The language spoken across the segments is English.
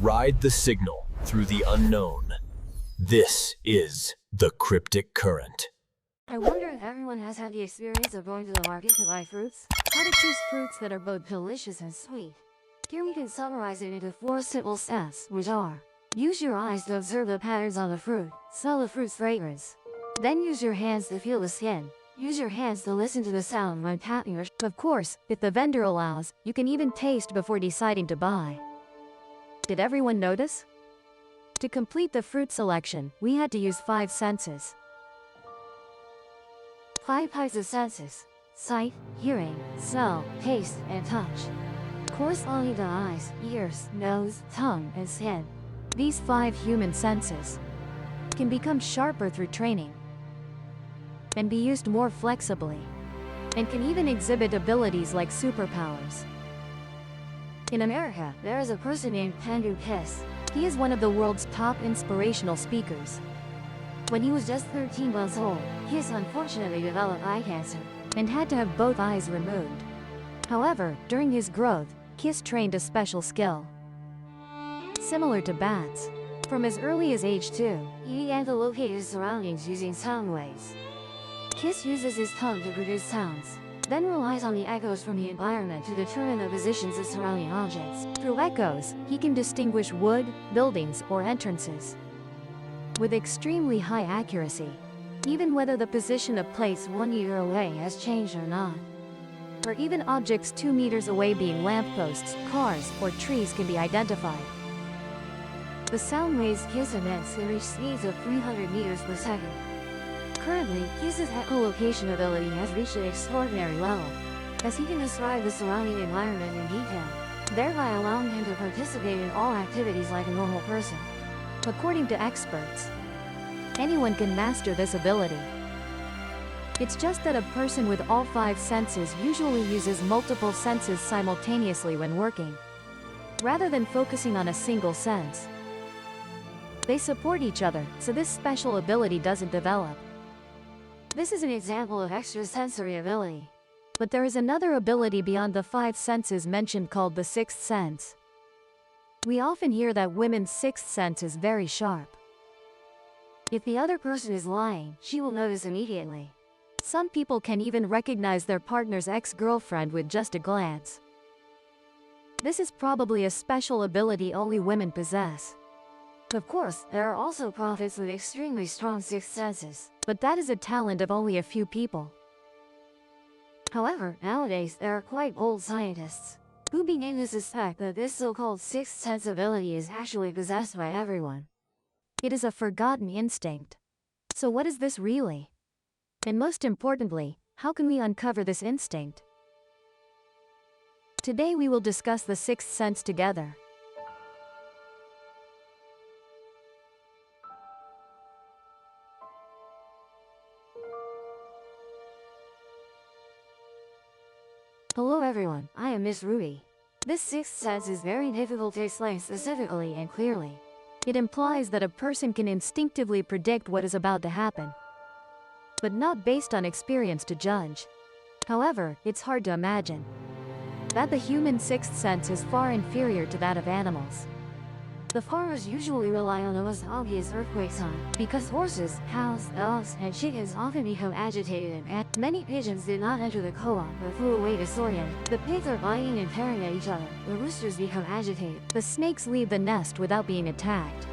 Ride the signal through the unknown. This is the cryptic current. I wonder if everyone has had the experience of going to the market to buy fruits. How to choose fruits that are both delicious and sweet. Here we can summarize it into 4 simple steps, which are: use your eyes to observe the patterns on the fruit, smell the fruit's fragrance. Then use your hands to feel the skin. Use your hands to listen to the sound when tapping or of course, if the vendor allows, you can even taste before deciding to buy. Did everyone notice? To complete the fruit selection, we had to use 5 senses. 5 types of senses: sight, hearing, smell, taste, and touch. Corresponding to eyes, ears, nose, tongue, and skin. These 5 human senses can become sharper through training and be used more flexibly, and can even exhibit abilities like superpowers. In America, there is a person named Andrew Kiss. He is one of the world's top inspirational speakers. When he was just 13 months old, Kiss unfortunately developed eye cancer and had to have both eyes removed. However, during his growth, Kiss trained a special skill. Similar to bats, from as early as age 2, he began to locate his surroundings using sound waves. Kiss uses his tongue to produce sounds, then relies on the echoes from the environment to determine the positions of surrounding objects. Through echoes, he can distinguish wood, buildings, or entrances with extremely high accuracy, even whether the position of place 1 meter away has changed or not. Or even objects 2 meters away being lampposts, cars, or trees can be identified. The sound waves Kiss emits can reach speeds of 300 meters per second. Currently, Kiss's echolocation ability has reached an extraordinary level, as he can describe the surrounding environment in detail, thereby allowing him to participate in all activities like a normal person. According to experts, anyone can master this ability. It's just that a person with all 5 senses usually uses multiple senses simultaneously when working, rather than focusing on a single sense. They support each other, so this special ability doesn't develop. This is an example of extrasensory ability. But there is another ability beyond the 5 senses mentioned called the 6th sense. We often hear that women's 6th sense is very sharp. If the other person is lying, she will notice immediately. Some people can even recognize their partner's ex-girlfriend with just a glance. This is probably a special ability only women possess. Of course, there are also prophets with extremely strong 6th senses, but that is a talent of only a few people. However, nowadays there are quite old scientists who begin to suspect that this so-called 6th sense ability is actually possessed by everyone. It is a forgotten instinct. So what is this really? And most importantly, how can we uncover this instinct? Today we will discuss the 6th sense together. Hello everyone, I am Miss Ruby. This 6th sense is very difficult to explain specifically and clearly. It implies that a person can instinctively predict what is about to happen, but not based on experience to judge. However, it's hard to imagine that the human 6th sense is far inferior to that of animals. The farmers usually rely on the most obvious earthquake sign, because horses, cows, dogs, and chickens often become agitated and many pigeons did not enter the co-op but flew away disoriented. The pigs are biting and tearing at each other, the roosters become agitated, the snakes leave the nest without being attacked.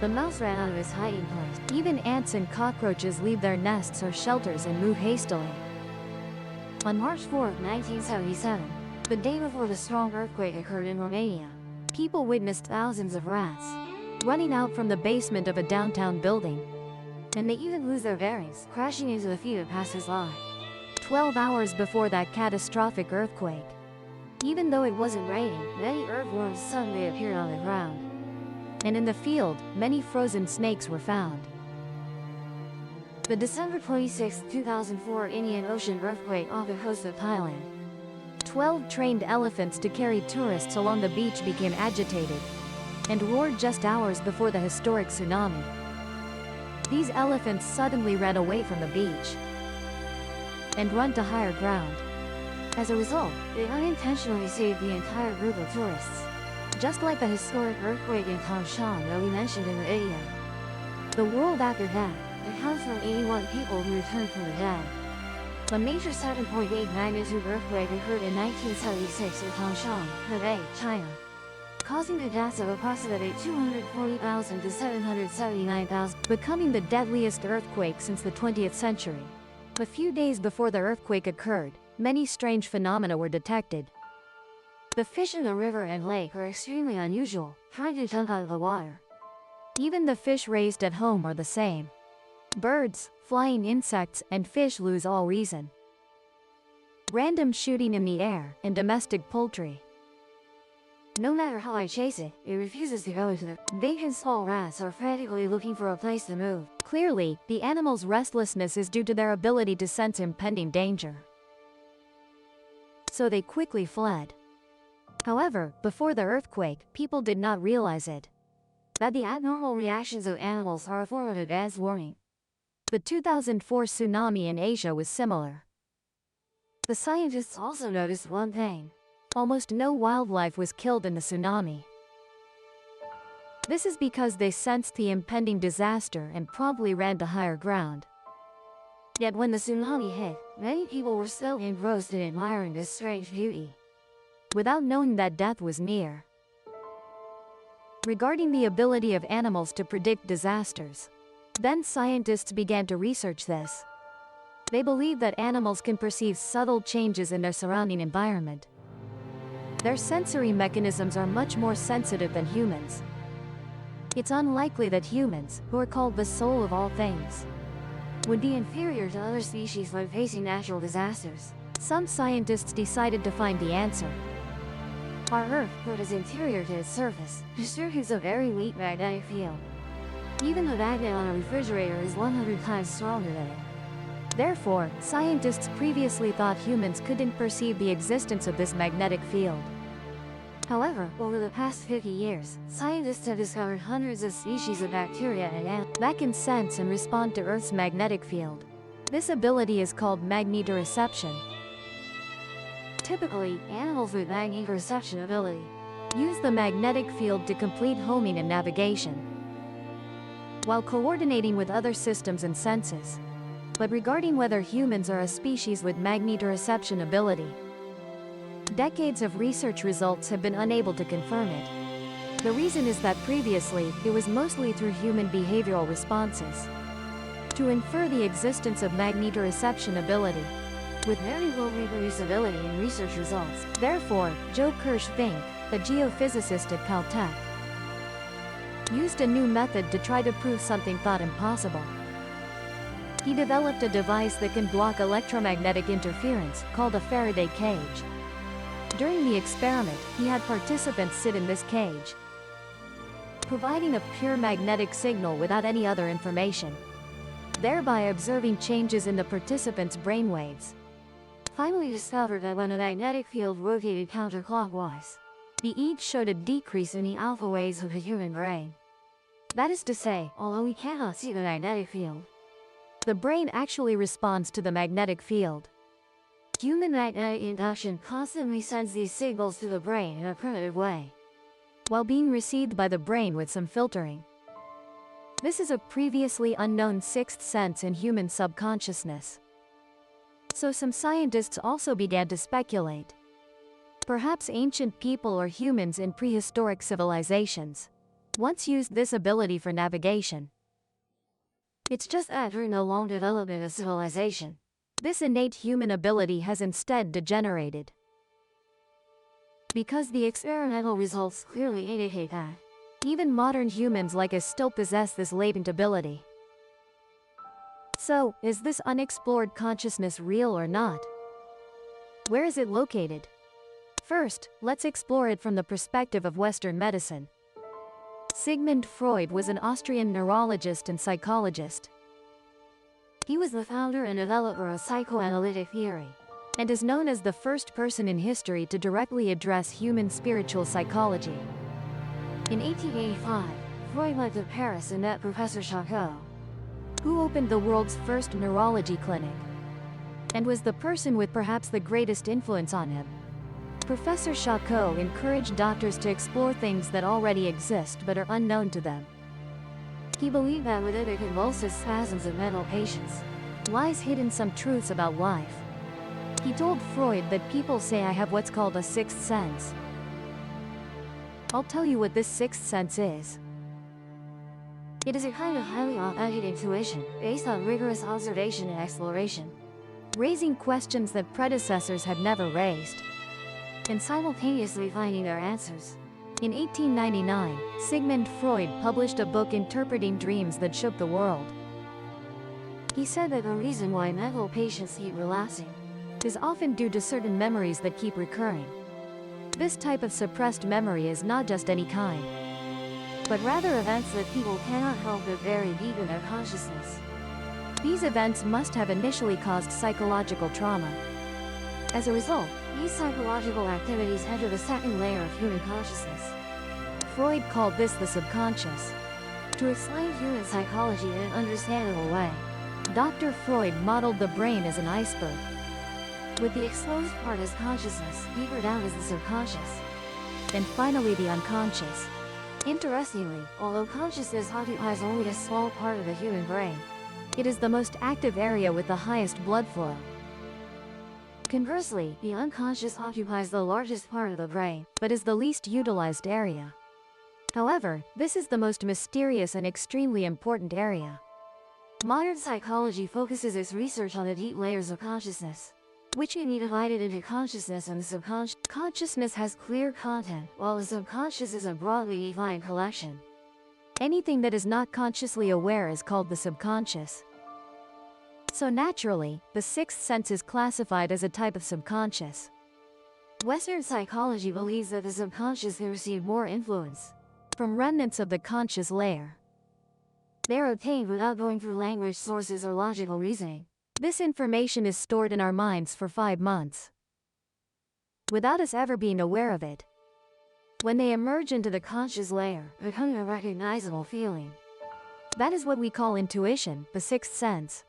The mouse ran out of his hiding place. Even ants and cockroaches leave their nests or shelters and move hastily. On March 4, 1977, the day before the strong earthquake occurred in Romania, people witnessed thousands of rats running out from the basement of a downtown building, and they even lose their bearings, crashing into the feet of passers-by. 12 hours before that catastrophic earthquake, even though it wasn't raining, many earthworms suddenly appeared on the ground, and in the field, many frozen snakes were found. The December 26, 2004 Indian Ocean earthquake off the coast of Thailand. 12 trained elephants to carry tourists along the beach became agitated and roared just hours before the historic tsunami. These elephants suddenly ran away from the beach and run to higher ground. As a result, they unintentionally saved the entire group of tourists. just like the historic earthquake in Tangshan that we mentioned in the video. The world after that accounts for 81 people who returned from the dead. A major 7.8 magnitude earthquake occurred in 1976 in Tangshan, Hebei, China, causing the deaths of approximately 240,000 to 779,000, becoming the deadliest earthquake since the 20th century. A few days before the earthquake occurred, many strange phenomena were detected. The fish in the river and lake are extremely unusual, trying to jump out of the water. Even the fish raised at home are the same. Birds, flying insects, and fish lose all reason. Random shooting in the air, and domestic poultry. No matter how I chase it, it refuses to go to the big and small rats are frantically looking for a place to move. Clearly, the animal's restlessness is due to their ability to sense impending danger. So they quickly fled. However, before the earthquake, people did not realize it. That the abnormal reactions of animals are a form of advanced warning. The 2004 tsunami in Asia was similar. The scientists also noticed one thing. Almost no wildlife was killed in the tsunami. This is because they sensed the impending disaster and promptly ran to higher ground. Yet when the tsunami hit, many people were still engrossed in admiring this strange beauty, without knowing that death was near. Regarding the ability of animals to predict disasters, then scientists began to research this. They believe that animals can perceive subtle changes in their surrounding environment. Their sensory mechanisms are much more sensitive than humans. It's unlikely that humans, who are called the soul of all things, would be inferior to other species when facing natural disasters. Some scientists decided to find the answer. Our Earth, with its interior to its surface, distributes a very weak magnetic field. Even the magnet on a refrigerator is 100 times stronger than it. Therefore, scientists previously thought humans couldn't perceive the existence of this magnetic field. However, over the past 50 years, scientists have discovered hundreds of species of bacteria and ants that can sense and respond to Earth's magnetic field. This ability is called magnetoreception. Typically, animals with magnetoreception ability use the magnetic field to complete homing and navigation, while coordinating with other systems and senses. But regarding whether humans are a species with magnetoreception ability, decades of research results have been unable to confirm it. The reason is that previously, it was mostly through human behavioral responses to infer the existence of magnetoreception ability, with very low reproducibility in research results. Therefore, Joe Kirsch-Fink, a geophysicist at Caltech, used a new method to try to prove something thought impossible. He developed a device that can block electromagnetic interference, called a Faraday cage. During the experiment, he had participants sit in this cage, providing a pure magnetic signal without any other information, thereby observing changes in the participants' brainwaves. Finally discovered that when a magnetic field rotated counterclockwise, the each showed a decrease in the alpha waves of the human brain. That is to say, although we cannot see the magnetic field, the brain actually responds to the magnetic field. Human magnetic induction constantly sends these signals to the brain in a primitive way, while being received by the brain with some filtering. This is a previously unknown sixth sense in human subconsciousness. So some scientists also began to speculate. Perhaps ancient people or humans in prehistoric civilizations once used this ability for navigation. It's just that during the long development of civilization, this innate human ability has instead degenerated. Because the experimental results clearly indicate that even modern humans like us still possess this latent ability. So, is this unexplored consciousness real or not? Where is it located? First, let's explore it from the perspective of Western medicine. Sigmund Freud was an Austrian neurologist and psychologist. He was the founder and developer of psychoanalytic theory, and is known as the first person in history to directly address human spiritual psychology. In 1885, Freud went to Paris and met Professor Charcot, who opened the world's first neurology clinic, and was the person with perhaps the greatest influence on him. Professor Charcot encouraged doctors to explore things that already exist but are unknown to them. He believed that within the convulsive spasms of mental patients lies hidden some truths about life. He told Freud that people say I have what's called a sixth sense. I'll tell you what this sixth sense is. It is a kind of highly authentic intuition based on rigorous observation and exploration, raising questions that predecessors had never raised, and simultaneously finding their answers. In 1899, Sigmund Freud published a book interpreting dreams that shook the world. He said that the reason why mental patients keep relapsing is often due to certain memories that keep recurring. This type of suppressed memory is not just any kind, but rather events that people cannot help but bury deep in their consciousness. These events must have initially caused psychological trauma. As a result, these psychological activities enter the second layer of human consciousness. Freud called this the subconscious. To explain human psychology in an understandable way, Dr. Freud modeled the brain as an iceberg, with the exposed part as consciousness, deeper down as the subconscious, and finally the unconscious. Interestingly, although consciousness occupies only a small part of the human brain, it is the most active area with the highest blood flow. Conversely, the unconscious occupies the largest part of the brain, but is the least utilized area. However, this is the most mysterious and extremely important area. Modern psychology focuses its research on the deep layers of consciousness, which can be divided into consciousness and the subconscious. Consciousness has clear content, while the subconscious is a broadly defined collection. Anything that is not consciously aware is called the subconscious. So naturally, the sixth sense is classified as a type of subconscious. Western psychology believes that the subconscious can receive more influence from remnants of the conscious layer. They are obtained without going through language sources or logical reasoning. This information is stored in our minds for 5 months, without us ever being aware of it. When they emerge into the conscious layer, becoming a recognizable feeling. That is what we call intuition, the sixth sense.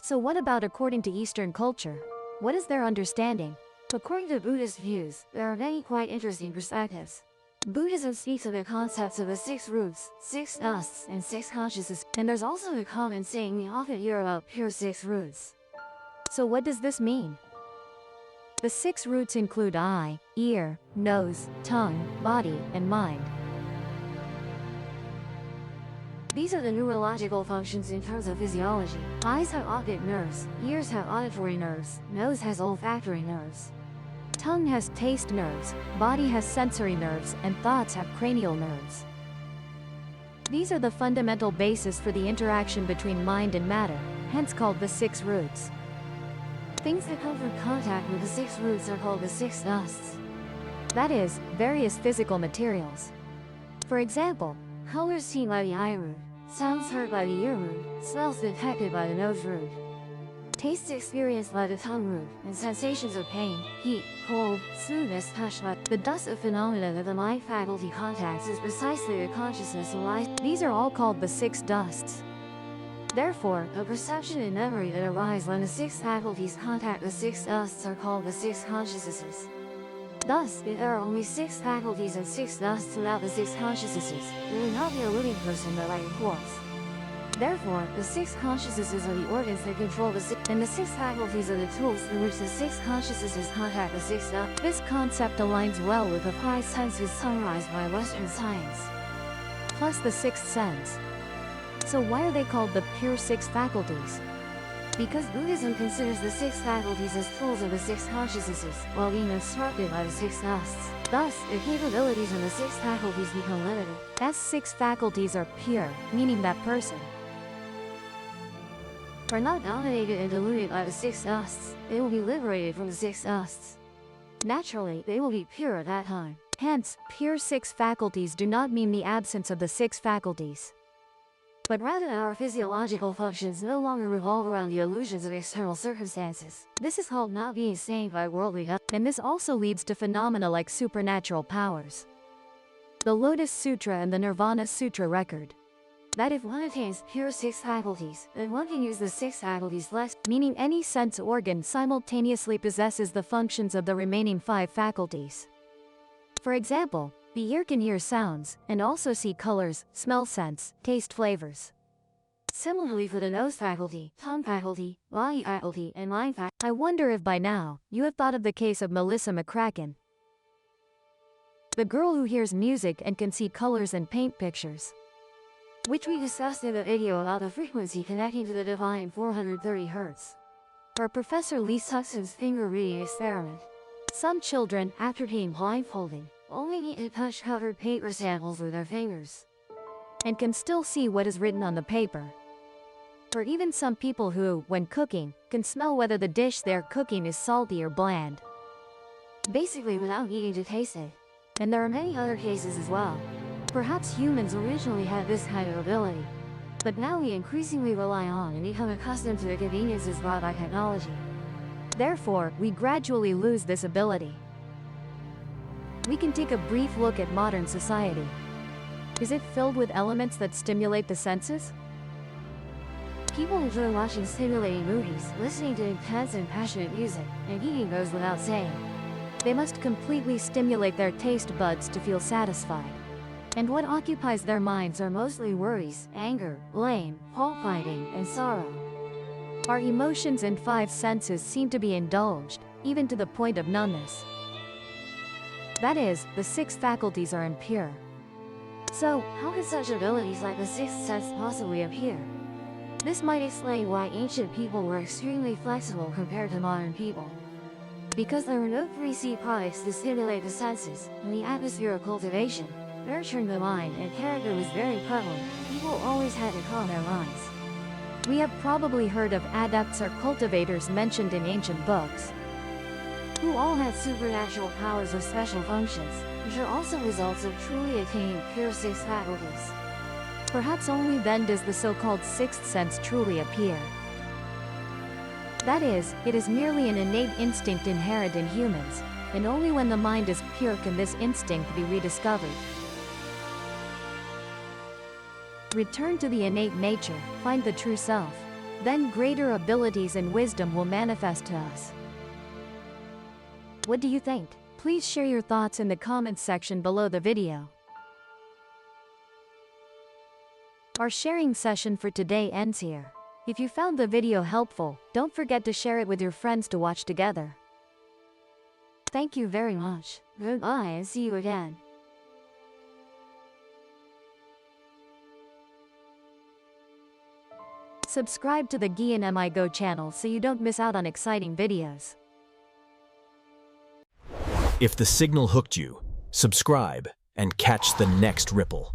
So what about according to Eastern culture? What is their understanding? According to Buddhist views, there are many quite interesting perspectives. Buddhism speaks of the concepts of the 6 roots, 6 dusts, and 6 consciousnesses, and there's also a common saying we often hear about pure 6 roots. So what does this mean? The 6 roots include eye, ear, nose, tongue, body, and mind. These are the neurological functions in terms of physiology. Eyes have optic nerves, ears have auditory nerves, nose has olfactory nerves. Tongue has taste nerves, body has sensory nerves, and thoughts have cranial nerves. These are the fundamental basis for the interaction between mind and matter, hence called the 6 roots. Things that come from contact with the 6 roots are called the 6 dusts. That is, various physical materials. For example, colors seen by the eye root, sounds heard by the ear root, smells detected by the nose root, tastes experienced by the tongue root, and sensations of pain, heat, cold, smoothness touched by the dust of phenomena that the mind faculty contacts is precisely the consciousness of life. These are all called the 6 dusts. Therefore, the perception and memory that arise when the 6 faculties contact the 6 dusts are called the 6 consciousnesses. Thus, if there are only 6 faculties and 6 dusts without the 6 consciousnesses, there would not be a living person but like a corpse. Therefore, the 6 consciousnesses are the organs that control the 6, and the 6 faculties are the tools through which the 6 consciousnesses contact the 6 dusts. This concept aligns well with the 5 senses summarized by Western science, plus the 6th sense. So why are they called the pure 6 faculties? Because Buddhism considers the 6 faculties as tools of the 6 consciousnesses, while being obstructed by the 6 dusts. Thus, the capabilities of the 6 faculties become limited. As 6 faculties are pure, meaning that person are not dominated and diluted by the 6 dusts, they will be liberated from the 6 dusts. Naturally, they will be pure at that time. Hence, pure 6 faculties do not mean the absence of the 6 faculties, but rather that our physiological functions no longer revolve around the illusions of external circumstances. This is called not being stained by worldly and this also leads to phenomena like supernatural powers. The Lotus Sutra and the Nirvana Sutra record that if one attains pure six faculties, then one can use the six faculties less, meaning any sense organ simultaneously possesses the functions of the remaining five faculties. For example, the ear can hear sounds, and also see colors, smell scents, taste flavors. Similarly for the nose faculty, tongue faculty, body faculty, and mind faculty. I wonder if by now, you have thought of the case of Melissa McCracken, the girl who hears music and can see colors and paint pictures, which we discussed in the video about the frequency connecting to the divine 430 Hz. Or Professor Lee Sussman's finger reading experiment. Some children, after being blindfolded, only need to touch covered paper samples with their fingers, and can still see what is written on the paper. Or even some people who, when cooking, can smell whether the dish they're cooking is salty or bland, basically without needing to taste it. And there are many other cases as well. Perhaps humans originally had this kind of ability, but now we increasingly rely on and become accustomed to the conveniences brought by technology. Therefore, we gradually lose this ability. We can take a brief look at modern society. Is it filled with elements that stimulate the senses? People enjoy watching stimulating movies, listening to intense and passionate music, and eating goes without saying. They must completely stimulate their taste buds to feel satisfied. And what occupies their minds are mostly worries, anger, blame, fault-finding, and sorrow. Our emotions and five senses seem to be indulged, even to the point of numbness. That is, the six faculties are impure. So, how could such abilities like the sixth sense possibly appear? This might explain why ancient people were extremely flexible compared to modern people. Because there were no 3C products to stimulate the senses, and the atmosphere of cultivation, nurturing the mind and character was very prevalent, people always had to calm their minds. We have probably heard of adepts or cultivators mentioned in ancient books, who all had supernatural powers or special functions, which are also results of truly attaining pure six faculties. Perhaps only then does the so-called sixth sense truly appear. That is, it is merely an innate instinct inherent in humans, and only when the mind is pure can this instinct be rediscovered. Return to the innate nature, find the true self. Then greater abilities and wisdom will manifest to us. What do you think? Please share your thoughts in the comments section below the video. Our sharing session for today ends here. If you found the video helpful, don't forget to share it with your friends to watch together. Thank you very much. Goodbye and see you again. Subscribe to the Gi and Mi Go channel so you don't miss out on exciting videos. If the signal hooked you, subscribe and catch the next ripple.